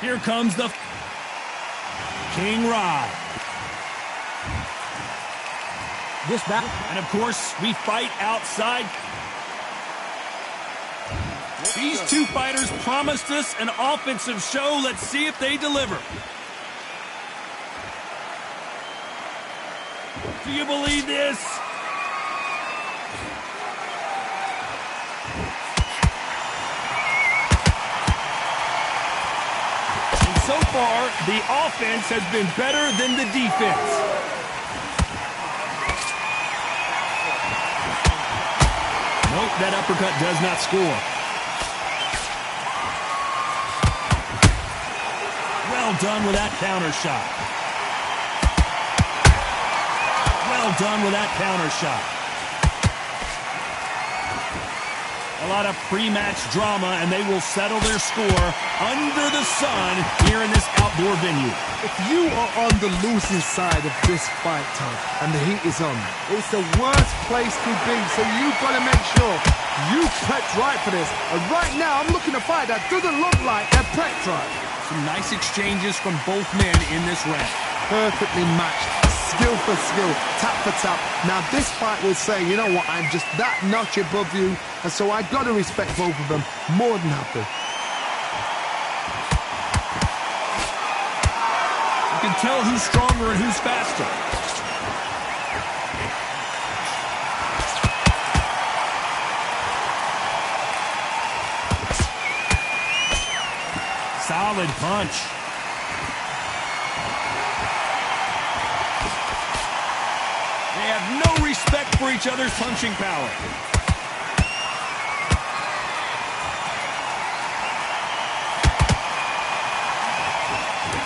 Here comes the King Rod. This back. And of course, we fight outside. These two fighters promised us an offensive show. Let's see if they deliver. Do you believe this? And so far, the offense has been better than the defense. Nope, that uppercut does not score. Well done with that counter shot. Well done with that counter shot. A lot of pre-match drama, and they will settle their score under the sun here in this outdoor venue. If you are on the losing side of this fight, Tom, and the heat is on, it's the worst place to be, so you've got to make sure you prepped right for this. And right now, I'm looking to fight that doesn't look like they're prepped right. Some nice exchanges from both men in this round. Perfectly matched, skill for skill, tap for tap. Now this fight will say, you know what, I'm just that notch above you, and so I've got to respect both of them more than happy. You can tell who's stronger and who's faster. Solid punch. They have no respect for each other's punching power.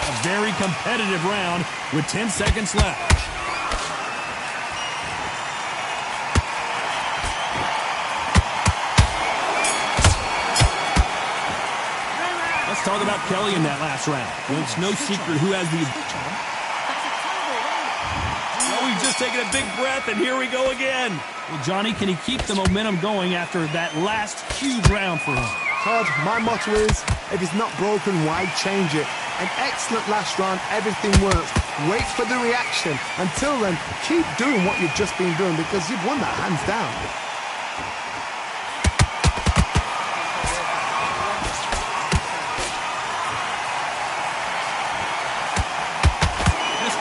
A very competitive round with 10 seconds left. Let's talk about Kelly in that last round. Well, it's no secret who has the... Oh, he's just taking a big breath, and here we go again. Well, Johnny, can he keep the momentum going after that last huge round for him? Todd, my motto is, if it's not broken, why change it? An excellent last round, everything works. Wait for the reaction. Until then, keep doing what you've just been doing because you've won that hands down.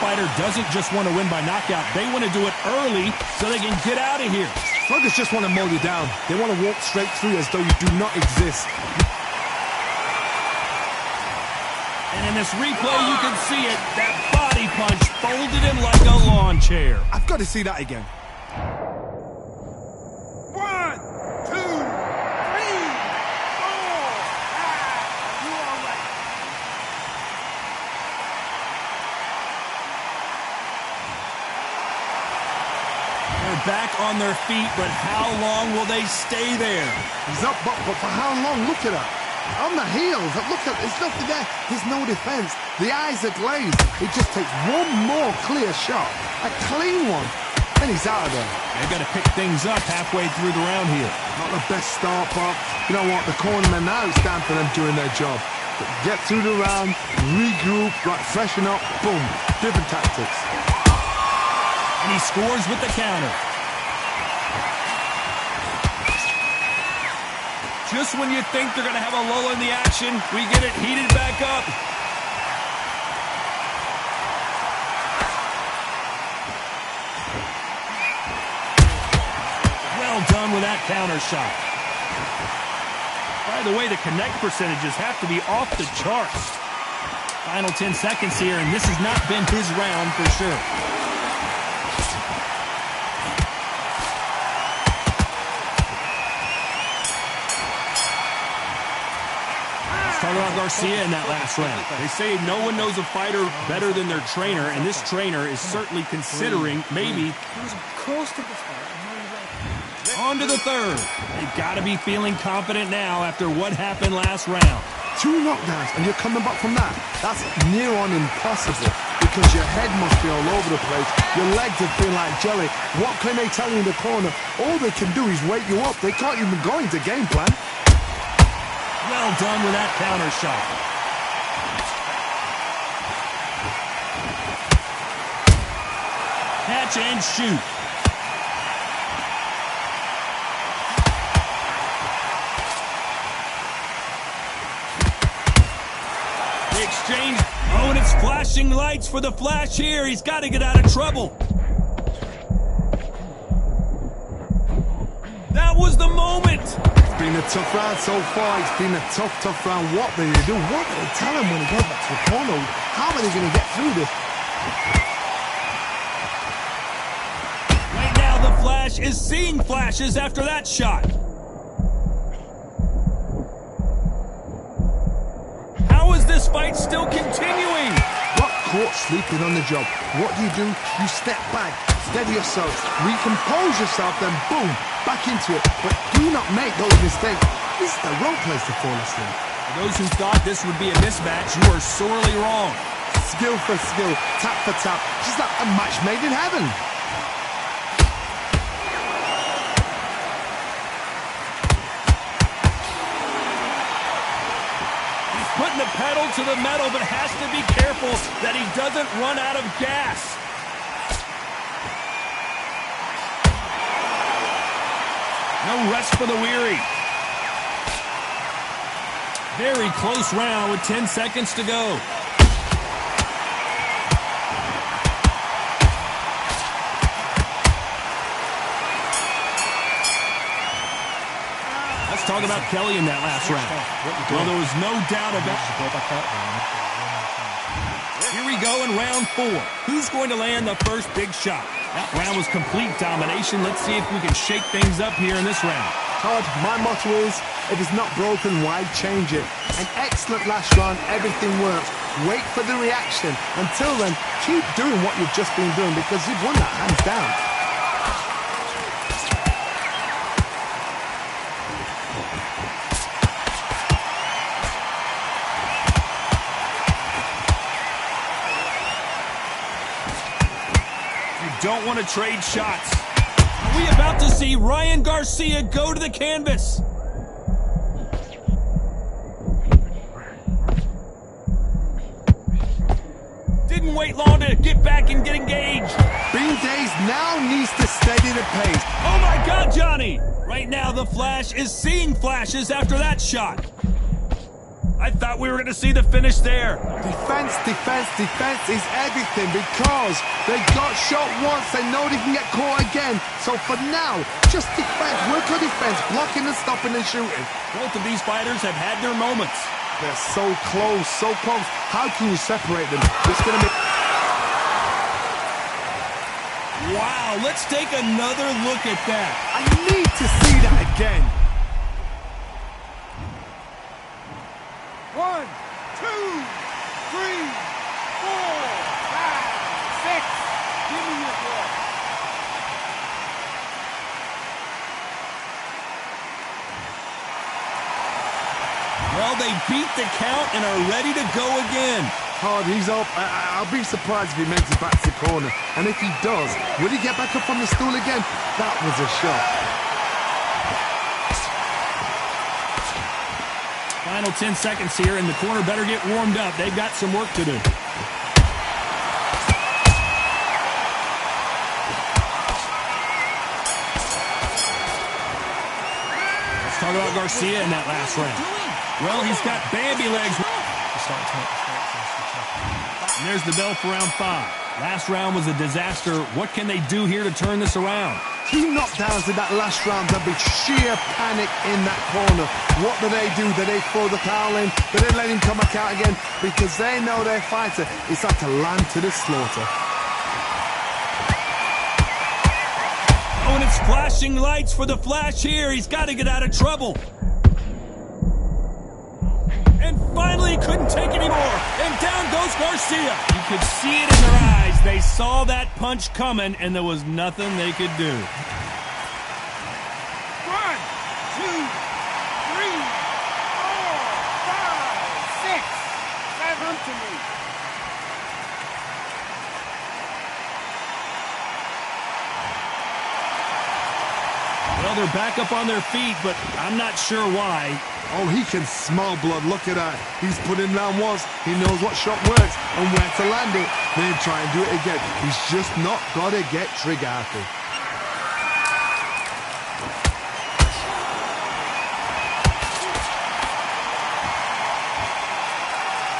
Fighter doesn't just want to win by knockout. They want to do it early so they can get out of here. Sluggers just want to mow you down. They want to walk straight through as though you do not exist. And in this replay, you can see it. That body punch folded him like a lawn chair. I've got to see that again. 1, 2, 3, 4, 5. You are right. They're back on their feet, but how long will they stay there? He's up, but for how long? Look at that. On the heels. Look at, there's nothing there. There's no defense. The eyes are glazed. It just takes one more clear shot. A clean one. And he's out of there. They've got to pick things up halfway through the round here. Not the best start, but you know what? The cornermen now, it's time for them doing their job. Get through the round, regroup, right, freshen up, boom. Different tactics. And he scores with the counter. Just when you think they're going to have a lull in the action, we get it heated back up. Well done with that counter shot. By the way, the connect percentages have to be off the charts. Final 10 seconds here, and this has not been his round for sure. Talk about Garcia in that last round. They say no one knows a fighter better than their trainer, and this trainer is certainly considering maybe on to the third. They've got to be feeling confident now after what happened last round. 2 knockdowns, and you're coming back from that. That's near on impossible because your head must be all over the place. Your legs are feeling like jelly. What can they tell you in the corner? All they can do is wake you up. They can't even go into game plan. Well done with that counter shot. catch and shoot. They exchange. Oh, and it's flashing lights for the Flash here. He's got to get out of trouble. That was the moment. It's been a tough round so far. It's been a tough round. What do they do? What do they tell him when he goes back to the corner? How are they going to get through this? Right now, the Flash is seeing flashes after that shot. How is this fight still continuing? Got caught sleeping on the job. What do? You step back, steady yourself, recompose yourself, then boom, back into it. But do not make those mistakes. This is the wrong place to fall asleep. For those who thought this would be a mismatch, you are sorely wrong. Skill for skill, tap for tap. Just like a match made in heaven. Putting the pedal to the metal, but has to be careful that he doesn't run out of gas. No rest for the weary. Very close round with 10 seconds to go. Let's talk about Kelly in that last round. Well, there was no doubt about it. Here we go in round 4. Who's going to land the first big shot? That round was complete domination. Let's see if we can shake things up here in this round. Todd, my motto is, if it's not broken, why change it? An excellent last round, everything works. Wait for the reaction. Until then, keep doing what you've just been doing because you've won that hands down. Don't want to trade shots. Are we about to see Ryan Garcia go to the canvas? Didn't wait long to get back and get engaged. Bean Days now needs to steady the pace. Oh my God, Johnny! Right now, the Flash is seeing flashes after that shot. I thought we were going to see the finish there. Defense is everything because they got shot once. They know they can get caught again. So for now, just defense, work on defense, blocking and stopping and shooting. Both of these fighters have had their moments. They're so close, so close. How can you separate them? It's going to be... Wow, let's take another look at that. I need to see that again. 1, 2, 3, 4, 5, 6. Give me your ball. Well, they beat the count and are ready to go again. Hard, he's up. I'll be surprised if he makes it back to the corner. And if he does, will he get back up on the stool again? That was a shot. Final 10 seconds here, and the corner better get warmed up. They've got some work to do. Let's talk about Garcia in that last round. Well, he's got Bambi legs. And there's the bell for round 5. Last round was a disaster. What can they do here to turn this around? 2 knockdowns in that last round. There'll be sheer panic in that corner. What do? Do they throw the towel in? Do they let him come back out again? Because they know their fighter is like a lamb to the slaughter. Oh, and it's flashing lights for the Flash here. He's got to get out of trouble. And finally, he couldn't take anymore. And down goes Garcia. You could see it in their eyes. They saw that punch coming, and there was nothing they could do. 1, 2, 3, 4, 5, 6. 7 to me. Well, Well, they're back up on their feet, but I'm not sure why. Oh, he can smell blood. Look at that. He's put in round once. He knows what shot works and where to land it. Then try and do it again. He's just not got to get trigger happy.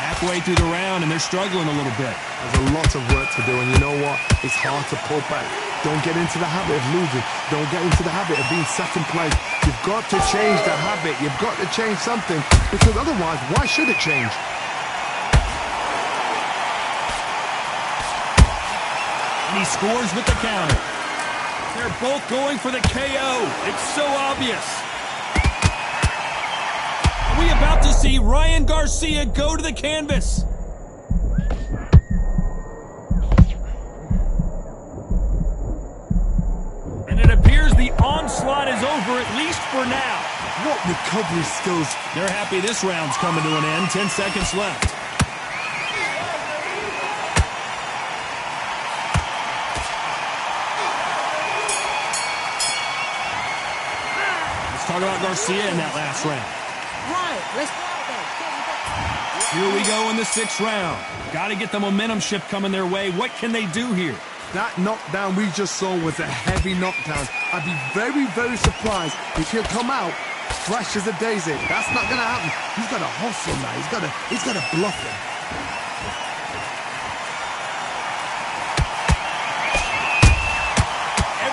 Halfway through the round, and they're struggling a little bit. There's a lot of work to do, and you know what? It's hard to pull back. Don't get into the habit of losing. Don't get into the habit of being second place. You've got to change the habit. You've got to change something, because otherwise, why should it change? And he scores with the counter. They're both going for the KO. It's so obvious. Are we about to see Ryan Garcia go to the canvas? And it appears the onslaught is over, at least for now. What recovery skills. They're happy this round's coming to an end. 10 seconds left. Let's talk about Garcia in that last round. Right, let's go out there. Here we go in the 6th round. Got to get the momentum shift coming their way. What can they do here? That knockdown we just saw was a heavy knockdown. I'd be very, very surprised if he'll come out fresh as a daisy. That's not going to happen. He's got to hustle now. He's got to bluff him.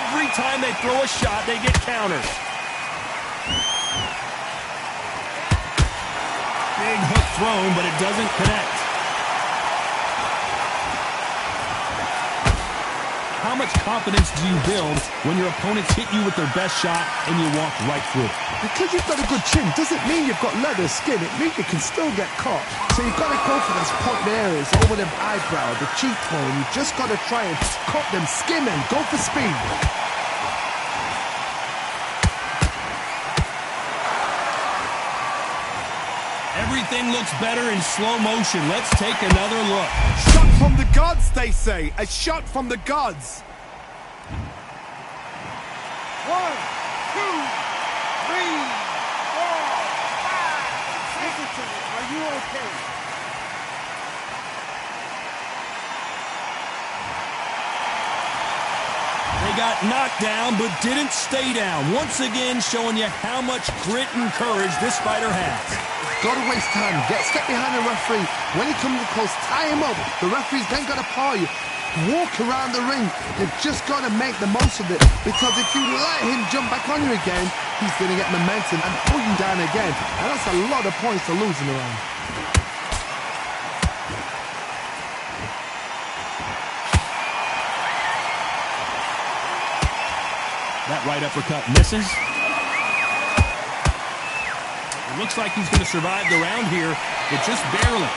Every time they throw a shot, they get countered. Big hook thrown, but it doesn't connect. How much confidence do you build when your opponents hit you with their best shot and you walk right through it? Because you've got a good chin doesn't mean you've got leather skin. It means you can still get caught. So you've got to go for those point areas over the eyebrow, the cheekbone. You've just got to try and cut them, skim them, go for speed. Everything looks better in slow motion. Let's take another look. Shot from the gods, they say. A shot from the gods. 1, 2, 3, 4, 5. Listen to me. Are you okay? They got knocked down, but didn't stay down. Once again, showing you how much grit and courage this fighter has. Got to waste time. Step behind the referee. When he comes close, tie him up. The referee's then got to paw you. Walk around the ring. You've just got to make the most of it. Because if you let him jump back on you again, he's going to get momentum and pull you down again. And that's a lot of points to lose in the round. That right uppercut misses. It looks like he's going to survive the round here, but just barely. Let's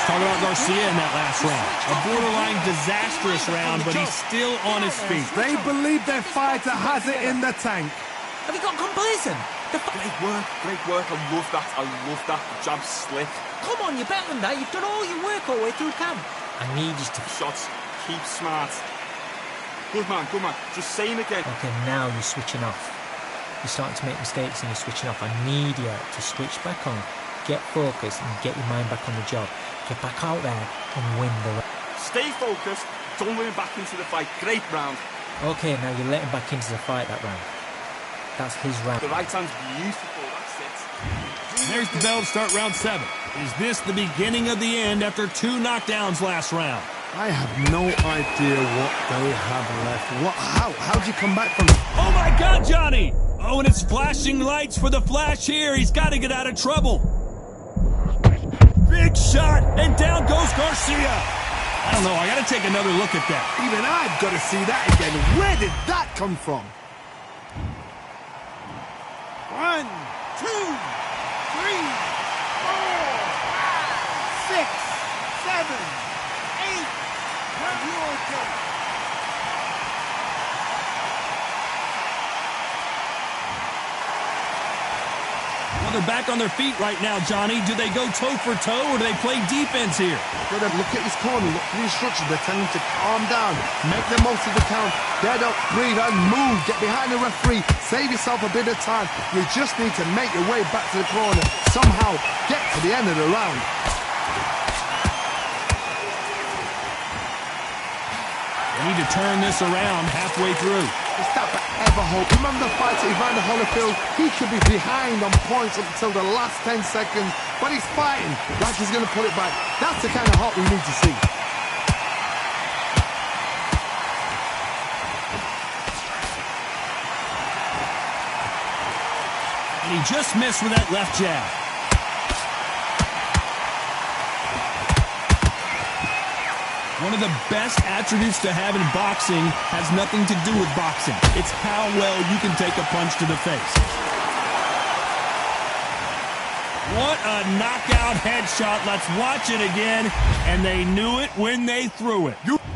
talk about Garcia in that last round. A borderline disastrous round, but he's still on his feet. They believe their fighter has it in the tank. Have you got complacent? Great work. I love that. The jab slick. Come on, you're better than that. You've done all your work all the way through camp. I need you to... Shots. Keep smart. Good man. Just say him again. Okay, now you're switching off. You're starting to make mistakes and you're switching off. I need you to switch back on, get focused and get your mind back on the job. Get back out there and win the round. Stay focused. Don't let him back into the fight. Great round. Okay, now you're letting back into the fight that round. That's his round. The right hand's beautiful. That's it. There's the bell to start round 7. Is this the beginning of the end after 2 knockdowns last round? I have no idea what they have left. How'd you come back from... Oh my God, Johnny! Oh, and it's flashing lights for the Flash here. He's got to get out of trouble. Big shot, and down goes Garcia. I don't know, I got to take another look at that. Even I've got to see that again. Where did that come from? 1, 2, 3, 4, 5, 6, 7, 8. Are you okay? Well, they're back on their feet right now, Johnny. Do they go toe for toe or do they play defense here? Look at his corner, look at the instructions. They're telling him to calm down, make the most of the count, get up, breathe and move, get behind the referee, save yourself a bit of time. You just need to make your way back to the corner, somehow get to the end of the round. They need to turn this around halfway through. Is that ever hope? Remember the fight at Evander Holyfield? He could be behind on points up until the last 10 seconds, but he's fighting like he's going to pull it back. That's the kind of hope we need to see. And he just missed with that left jab. One of the best attributes to have in boxing has nothing to do with boxing. It's how well you can take a punch to the face. What a knockout headshot. Let's watch it again. And they knew it when they threw it. 1, 2, 3, 4,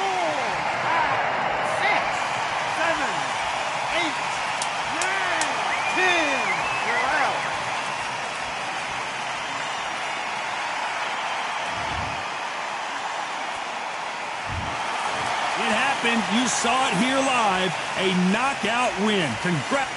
5, 6, 7, 8, 9, 10. You're out. It happened. You saw it here live. A knockout win. Congrats.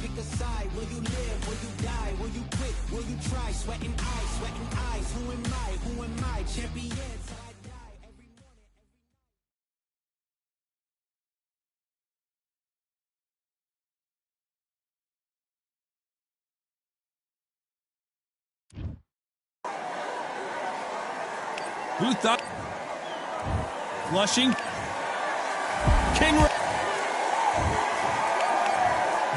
Pick a side. Will you live? Will you die? Will you quit? Will you try? Sweating eyes. Who am I? Who am I? Champion till I die. Every morning, Who thought? Flushing. King.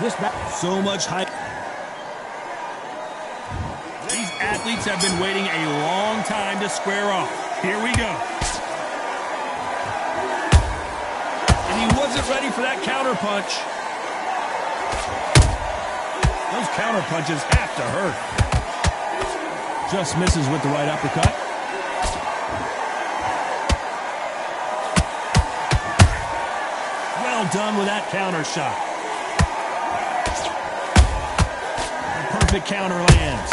This back. So much hype. These athletes have been waiting a long time to square off. Here we go. And he wasn't ready for that counter punch. Those counter punches have to hurt. Just misses with the right uppercut. Well done with that counter shot. Perfect counter lands.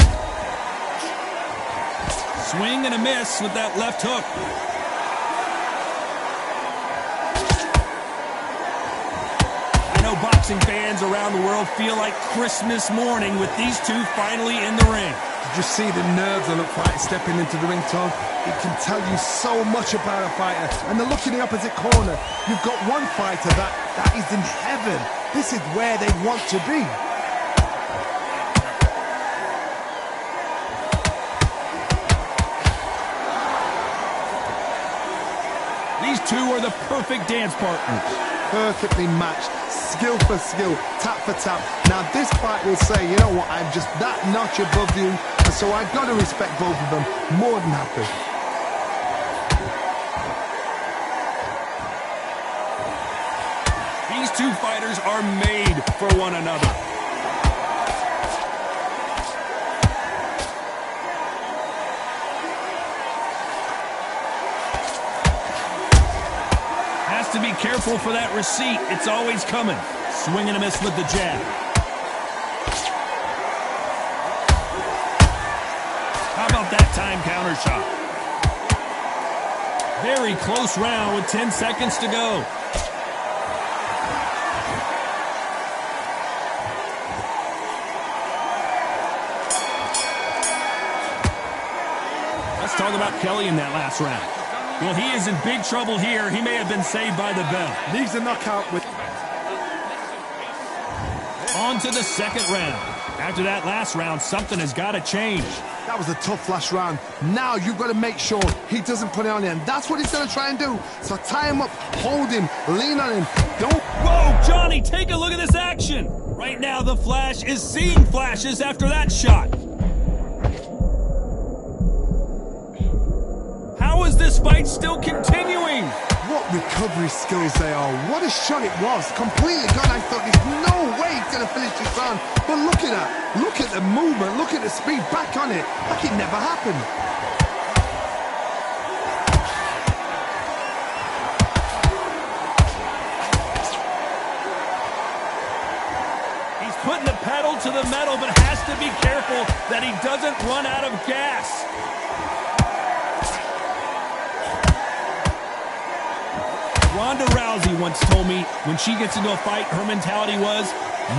Swing and a miss with that left hook. I know boxing fans around the world feel like Christmas morning with these two finally in the ring. Did you see the nerves on a fighter stepping into the ring, Tom? It can tell you so much about a fighter. And the look in the opposite corner. You've got one fighter that is in heaven. This is where they want to be. These two are the perfect dance partners. Perfectly matched, skill for skill, tap for tap. Now this fight will say, you know what, I'm just that notch above you, and so I've got to respect both of them. More than happy. These two fighters are made for one another. To be careful for that receipt. It's always coming. Swing and a miss with the jab. How about that time counter shot? Very close round with 10 seconds to go. Let's talk about Kelly in that last round. Well, he is in big trouble here. He may have been saved by the bell. Leaves the knockout with... On to the second round. After that last round, something has got to change. That was a tough last round. Now you've got to make sure he doesn't put it on him. That's what he's going to try and do. So tie him up, hold him, lean on him. Don't... Whoa, Johnny, take a look at this action. Right now, the Flash is seeing flashes after that shot. How is this fight still continuing? What recovery skills they are. What a shot it was. Completely gone. I thought there's no way he's going to finish this round. But look at that. Look at the movement. Look at the speed. Back on it. Like it never happened. He's putting the pedal to the metal, but has to be careful that he doesn't run out of gas. Ronda Rousey once told me when she gets into a fight, her mentality was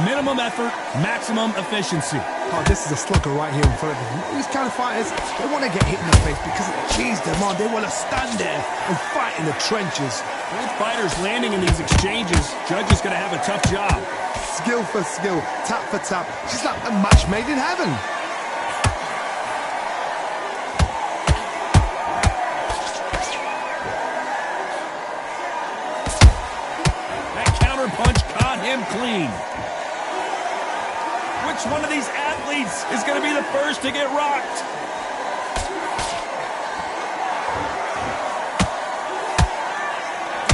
minimum effort, maximum efficiency. Oh, this is a slugger right here in front of them. These kind of fighters, they want to get hit in the face because it cheese them on. They want to stand there and fight in the trenches. Both fighters landing in these exchanges. Judge is going to have a tough job. Skill for skill, tap for tap. She's like a match made in heaven. Punch caught him clean. Which one of these athletes is going to be the first to get rocked?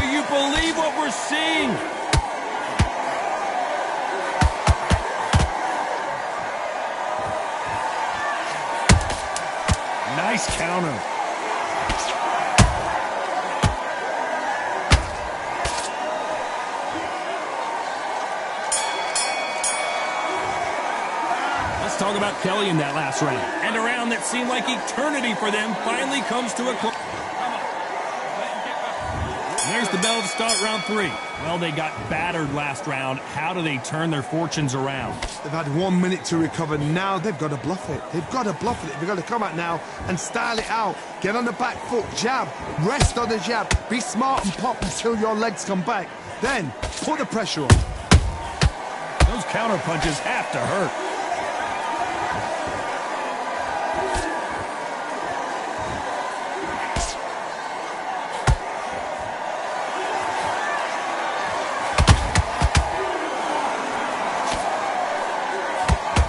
Do you believe what we're seeing? Nice counter. Talk about Kelly in that last round. And a round that seemed like eternity for them finally comes to a close. There's the bell to start round 3. Well, they got battered last round. How do they turn their fortunes around? They've had 1 minute to recover. Now they've got to bluff it. They've got to bluff it. They've got to come out now and style it out. Get on the back foot, jab, rest on the jab. Be smart and pop until your legs come back. Then put the pressure on. Those counter punches have to hurt.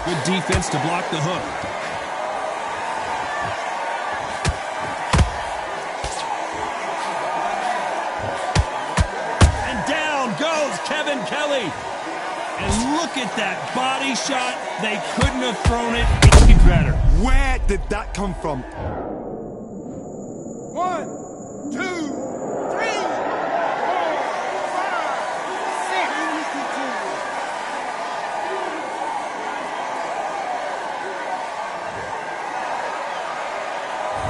Good defense to block the hook. And down goes Kevin Kelly. And look at that body shot. They couldn't have thrown it any better. Where did that come from? 1, 2, 3, 4, 5, 6.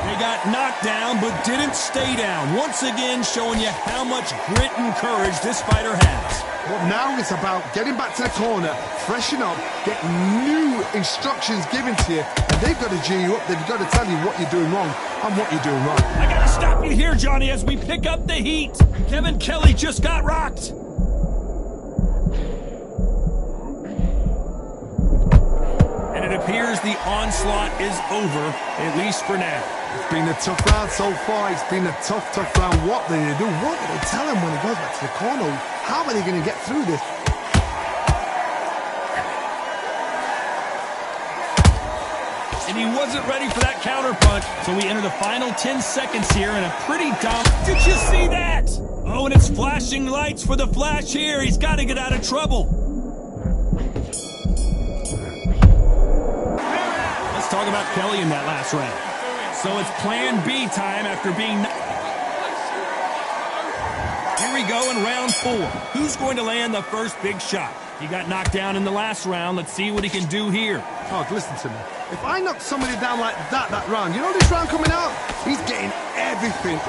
They got knocked down, but didn't stay down. Once again, showing you how much grit and courage this fighter has. But now it's about getting back to the corner, freshen up, get new instructions given to you, and they've got to G you up. They've got to tell you what you're doing wrong and what you're doing right. I got to stop you here, Johnny, as we pick up the heat. Kevin Kelly just got rocked. And it appears the onslaught is over, at least for now. It's been a tough round so far. It's been a tough round. What do they do? What do they tell him when he goes back to the corner? How are they going to get through this? And he wasn't ready for that counter punch, so we enter the final 10 seconds here in a pretty dominant... Did you see that? Oh, and it's flashing lights for the Flash here. He's got to get out of trouble. Let's talk about Kelly in that last round. So it's plan B time after being... Here we go in round 4. Who's going to land the first big shot? He got knocked down in the last round. Let's see what he can do here. Oh, listen to me. If I knock somebody down like that round, you know this round coming out? He's getting everything,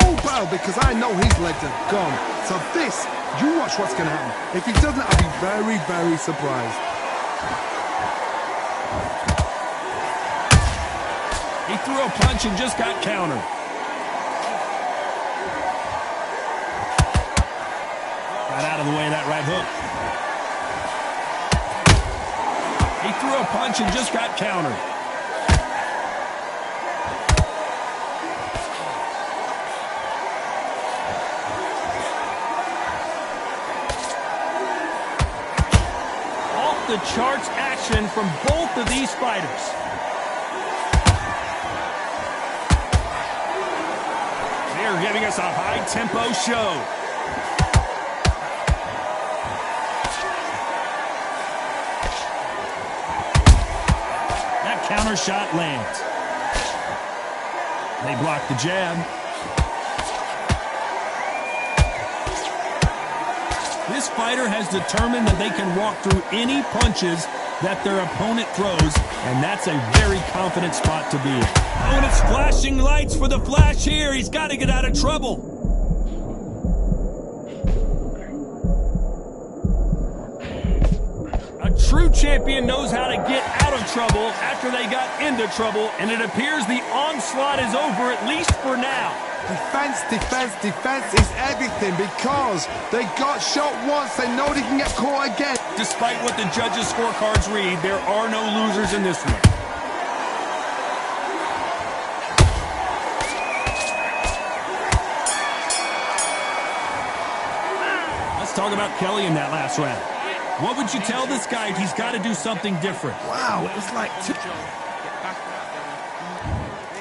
full barrel, because I know his legs are gone. So this, you watch what's going to happen. If he doesn't, I'll be very, very surprised. He threw a punch and just got countered. Got out of the way of that right hook. threw a punch and just got countered. Off the charts action from both of these fighters. They're giving us a high-tempo show. That counter shot lands. They block the jab. This fighter has determined that they can walk through any punches that their opponent throws, and that's a very confident spot to be in. Oh, and it's flashing lights for the flash here. He's got to get out of trouble. A true champion knows how to get out of trouble after they got into trouble, and it appears the onslaught is over, at least for now. Defense, defense, defense is everything because they got shot once. They know they can get caught again. Despite what the judges' scorecards read, there are no losers in this one. Let's talk about Kelly in that last round. What would you tell this guy? He's got to do something different. Wow, it was like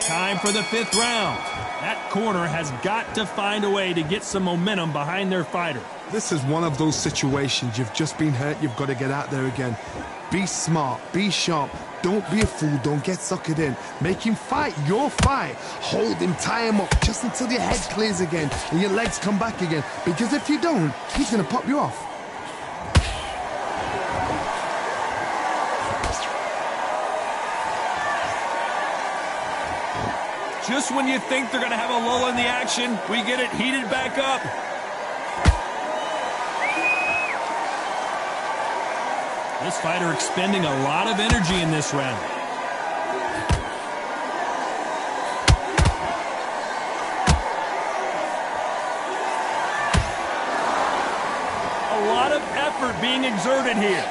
Time for the 5th round. That corner has got to find a way to get some momentum behind their fighter. This is one of those situations. You've just been hurt. You've got to get out there again. Be smart. Be sharp. Don't be a fool. Don't get suckered in. Make him fight your fight. Hold him. Tie him up just until your head clears again and your legs come back again. Because if you don't, he's going to pop you off. Just when you think they're going to have a lull in the action, we get it heated back up. This fighter expending a lot of energy in this round. A lot of effort being exerted here.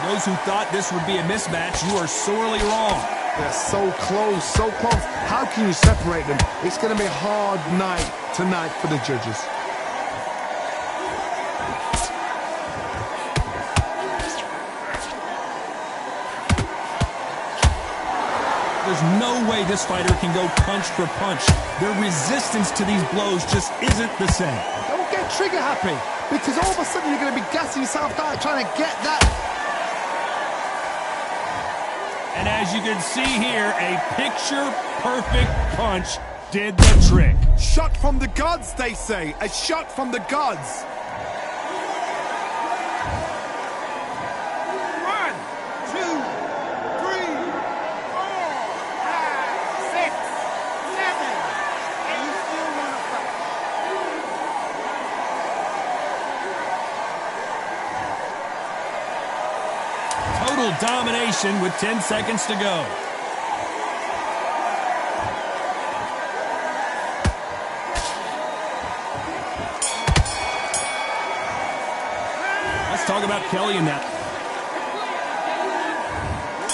Those who thought this would be a mismatch, you are sorely wrong. They're so close, so close. How can you separate them? It's going to be a hard night tonight for the judges. There's no way this fighter can go punch for punch. Their resistance to these blows just isn't the same. Don't get trigger happy, because all of a sudden you're going to be gassing yourself out trying to get that. And as you can see here, a picture-perfect punch did the trick. Shot from the gods, they say. A shot from the gods. 1, 2, 3, 4, 5, 6, 7, and you still want to fight. Total domination with 10 seconds to go. Let's talk about Kelly in that.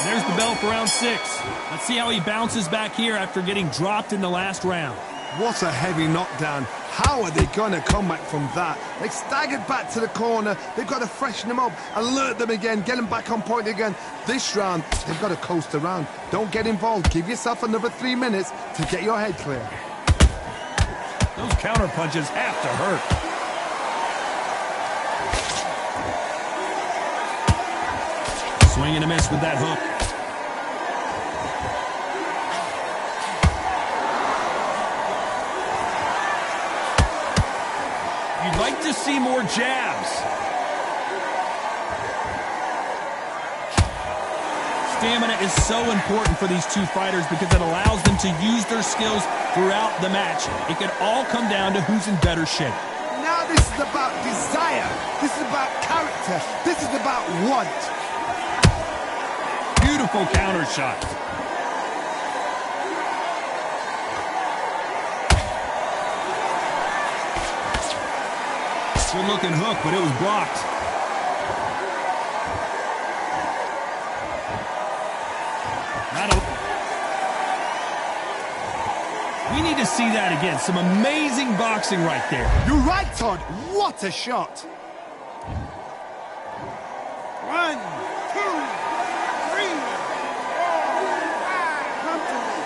There's the bell for round 6. Let's see how he bounces back here after getting dropped in the last round. What a heavy knockdown. How are they going to come back from that? They staggered back to the corner. They've got to freshen them up, alert them again, get them back on point again. This round, they've got to coast around. Don't get involved. Give yourself another 3 minutes to get your head clear. Those counter punches have to hurt. Swing and a miss with that hook. You'd like to see more jabs. Stamina is so important for these two fighters because it allows them to use their skills throughout the match. It can all come down to who's in better shape. Now this is about desire. This is about character. This is about want. Beautiful counter shot. Good-looking hook, but it was blocked. We need to see that again. Some amazing boxing right there. You're right, Todd. What a shot. 1, 2, 3, 4, 5. Come to me.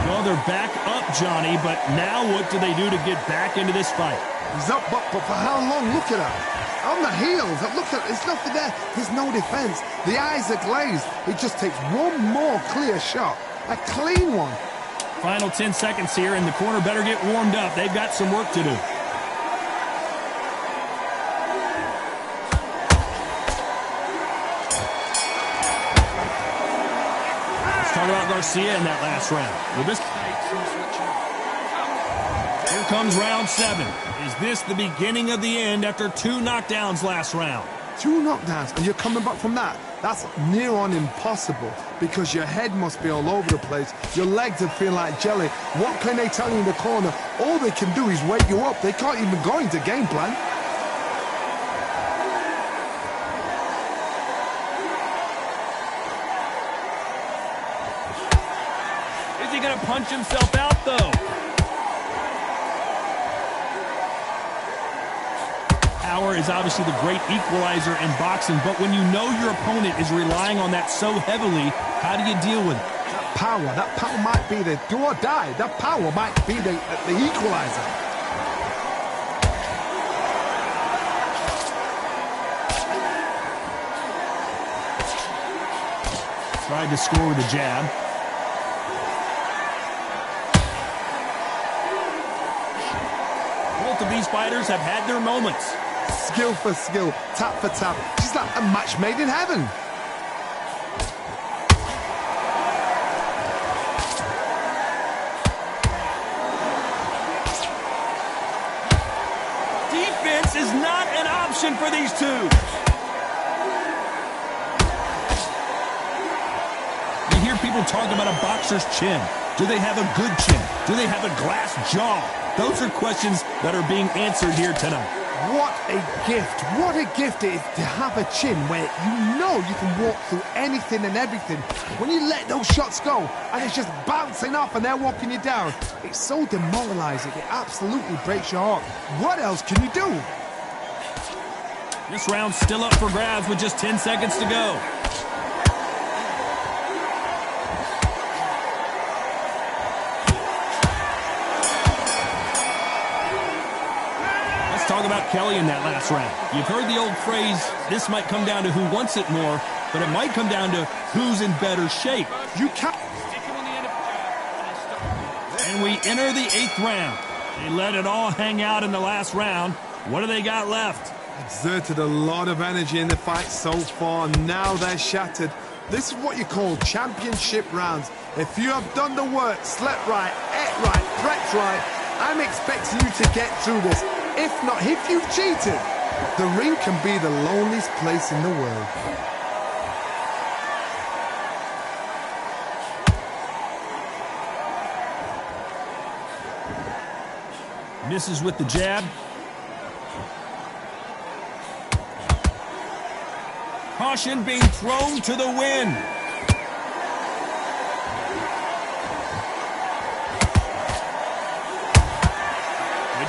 Well, they're back up, Johnny, but now what do they do to get back into this fight? He's up, but for how long? Look at that. On the heels. Look at, there's nothing there. There's no defense. The eyes are glazed. It just takes one more clear shot. A clean one. Final 10 seconds here, and the corner better get warmed up. They've got some work to do. Let's talk about Garcia in that last round. Will this... Here comes round 7. Is this the beginning of the end after 2 knockdowns last round? 2 knockdowns, and you're coming back from that. That's near on impossible because your head must be all over the place. Your legs would feel like jelly. What can they tell you in the corner? All they can do is wake you up. They can't even go into game plan. Is he going to punch himself out, though? Power is obviously the great equalizer in boxing, but when you know your opponent is relying on that so heavily, how do you deal with it? That power might be the do or die. That power might be the equalizer. Tried to score with a jab. Both of these fighters have had their moments. Skill for skill, tap for tap. She's like a match made in heaven. Defense is not an option for these two. You hear people talk about a boxer's chin. Do they have a good chin? Do they have a glass jaw? Those are questions that are being answered here tonight. What a gift. What a gift it is to have a chin where you know you can walk through anything and everything. When you let those shots go and it's just bouncing off and they're walking you down, it's so demoralizing. It absolutely breaks your heart. What else can you do? This round's still up for grabs with just 10 seconds to go. Talk about Kelly in that last round. You've heard the old phrase, this might come down to who wants it more, but it might come down to who's in better shape. You can't. And we enter the 8th round. They let it all hang out in the last round. What do they got left? Exerted a lot of energy in the fight so far. Now they're shattered. This is what you call championship rounds. If you have done the work, slept right, ate right, prepped right, I'm expecting you to get through this. If not, if you've cheated, the ring can be the loneliest place in the world. Misses with the jab. Caution being thrown to the wind.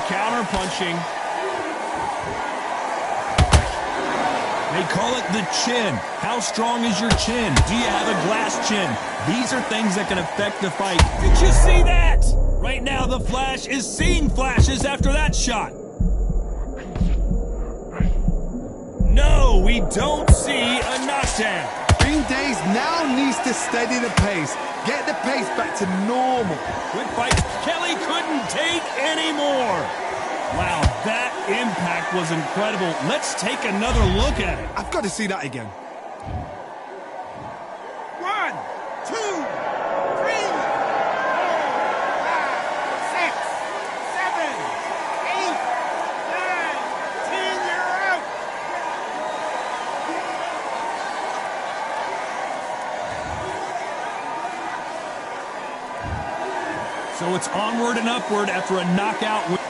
Counter punching. They call it the chin. How strong is your chin? Do you have a glass chin? These are things that can affect the fight. Did you see that? Right now, the Flash is seeing flashes after that shot. No, we don't see a knockdown. Green Days now needs to steady the pace. Get the pace back to normal. Good fight. Kelly couldn't take any more. Wow, that impact was incredible. Let's take another look at it. I've got to see that again. 1, 2, 3, 4, 5, 6, 7, 8, 9, 10. You're out. So it's onward and upward after a knockout win.